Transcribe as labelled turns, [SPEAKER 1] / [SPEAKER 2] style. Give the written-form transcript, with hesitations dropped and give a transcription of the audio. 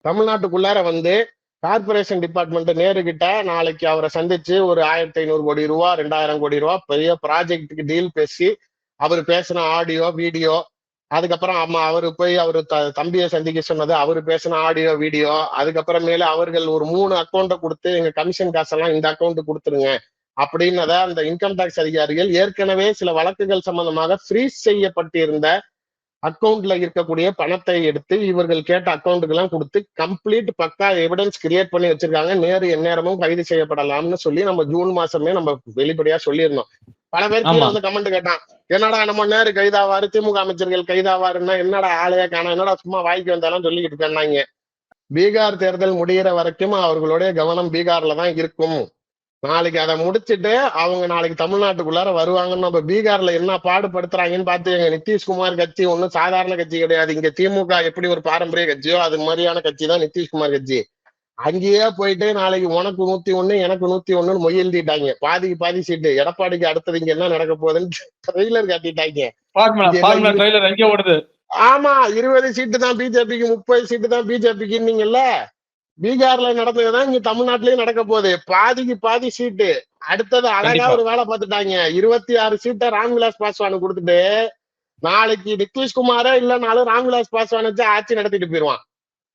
[SPEAKER 1] தமிழ்நாட்டுக்குள்ளார வந்து corporation department நேருகிட்ட நாளைக்கு அவரை சந்திச்சு ஒரு 1500 கோடி ரூபா 2000 கோடி ரூபா பெரிய ப்ராஜெக்டுக்கு டீல் பேசி அவர் பேசின ஆடியோ வீடியோ, அதுக்கப்புறம் அவரு போய் அவரு தம்பியை சந்திக்க சொன்னது, அவரு பேசின ஆடியோ வீடியோ, அதுக்கப்புறமேல அவர்கள் ஒரு 3 அக்கௌண்ட்டை கொடுத்து எங்க கமிஷன் காசெல்லாம் இந்த அக்கௌண்ட் கொடுத்துருங்க அப்படின்னத அந்த இன்கம் டாக்ஸ் அதிகாரிகள் ஏற்கனவே சில வழக்குகள் சம்பந்தமாக ஃப்ரீஸ் செய்யப்பட்டிருந்த அக்கௌண்ட்ல இருக்கக்கூடிய பணத்தை எடுத்து இவர்கள் கேட்ட அக்கௌண்ட்டுக்கு எல்லாம் கொடுத்து கம்ப்ளீட் பக்கா எவிடன்ஸ் கிரியேட் பண்ணி வச்சிருக்காங்க. நேரு எந்நேரமும் கைது செய்யப்படலாம்னு சொல்லி நம்ம ஜூன் மாசமே நம்ம வெளிப்படையா சொல்லியிருந்தோம். பல பேர் கீழே வந்து கமெண்ட் கேட்டான், என்னடா நம்ம நேரு கைதாவாரு, திமுக அமைச்சர்கள் கைதாவாருன்னா என்னடா ஆளையா காணோம், என்னடா சும்மா வாய்க்கு வந்தாலும் சொல்லிக்கிட்டு இருக்காங்க. பீகார் தேர்தல் முடிகிற வரைக்கும் அவர்களுடைய கவனம் பீகார்ல தான் இருக்கும். நாளைக்கு அதை முடிச்சுட்டு அவங்க நாளைக்கு தமிழ்நாட்டுக்குள்ளார வருவாங்கன்னு நம்ம பீகார்ல என்ன பாடுபடுத்துறாங்கன்னு பார்த்து எங்க நிதிஷ்குமார் கட்சி ஒன்றும் சாதாரண கட்சி கிடையாது. இங்க திமுக எப்படி ஒரு பாரம்பரிய கட்சியோ அது மாதிரியான கட்சி தான் நிதிஷ்குமார் கட்சி. அங்கேயே போயிட்டு நாளைக்கு உனக்கு 101 எனக்கு 101 மொய் எழுதிட்டாங்க. பாதிக்கு பாதி சீட்டு. எடப்பாடிக்கு அடுத்தது இங்க என்ன நடக்க போகுதுன்னு ட்ரெய்லர் காட்டிட்டாங்க. ஆமா, 20 சீட்டு தான் பிஜேபிக்கு, 30 சீட்டு தான் பிஜேபிக்கு. நீங்கல்ல பீகார்ல நடந்ததுதான் இங்க தமிழ்நாட்டிலயும் நடக்க போகுது. பாதிக்கு பாதி சீட்டு. அடுத்தது அழகா ஒரு வேலை பார்த்துட்டாங்க. 26 சீட்டை ராம்விலாஸ் பாஸ்வானுக்கு கொடுத்துட்டு நாளைக்கு நிதிஷ்குமாரே இல்லைனாலும் ராம்விலாஸ் பாஸ்வான் வச்சு ஆட்சி நடத்திட்டு போயிருவான்.